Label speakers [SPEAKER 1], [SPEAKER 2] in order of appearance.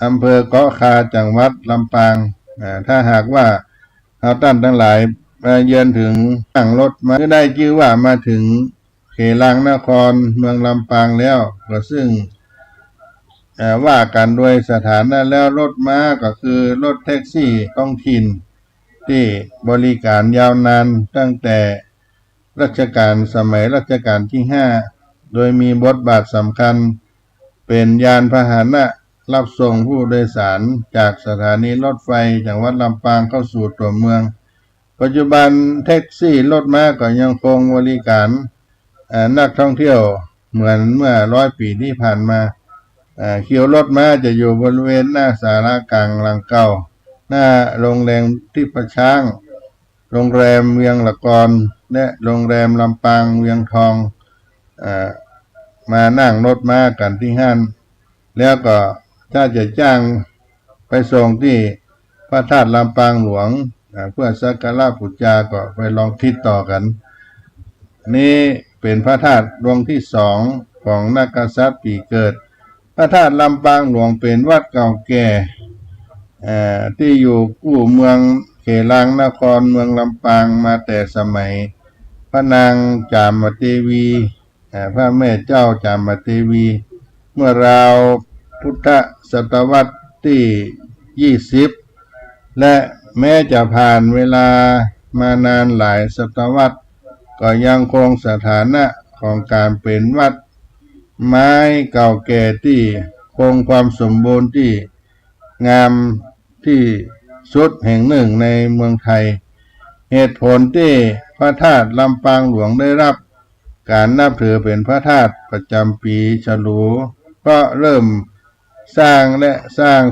[SPEAKER 1] อำเภอเกาะคาจังหวัดลำปางถ้าหากว่าเราท่านทั้งหลายมาเยือนถึงนั่งรถมาก็ได้ชื่อว่ามาถึงเขลังนครเมืองลำปางแล้วก็ซึ่งว่ากันโดยสถานะแล้วรถม้าก็คือรถแท็กซี่ท้องถิ่นที่บริการยาวนานตั้งแต่สมัยรัชกาลที่5โดยมีบทบาทสำคัญเป็นยานพาหนะรับส่งผู้โดยสารจากสถานีรถไฟจังหวัดลำปางเข้าสู่ตัวเมืองปัจจุบันแท็กซี่รถม้าก็ยังคงบริการนักท่องเที่ยวเหมือนเมื่อ100 ปีที่ผ่านมาเขียวรถม้าจะอยู่บริเวณหน้าศาลากลางหลังเก่าหน้าโรงแรมที่ประช้างโรงแรมเวียงละกรและโรงแรมลำปางเวียงทองมานั่งรถม้ากันที่ห้านแล้วก็ถ้าจะจ้างไปส่งที่พระธาตุลำปางหลวงเพื่อสักการะบูชาก็ไปลองติดต่อกันนี่เป็นพระธาตุดวงที่2ของนักกษัตริย์ปีเกิดพระธาตุลำปางหลวงเป็นวัดเก่าแก่ที่อยู่คู่เมืองเขลังนครเมืองลำปางมาแต่สมัยพระนางจามเทวีพระแม่เจ้าจามเทวีเมื่อราวพุทธศตวรรษที่20และแม้จะผ่านเวลามานานหลายศตวรรษก็ยังคงสถานะของการเป็นวัดไม้เก่าแก่ที่คงความสมบูรณ์ที่งามที่สุดแห่งหนึ่งในเมืองไทยเหตุผลที่พระธาตุลำปางหลวงได้รับการนับถือเป็นพระธาตุประจำปีฉลูก็เริ่มสร้าง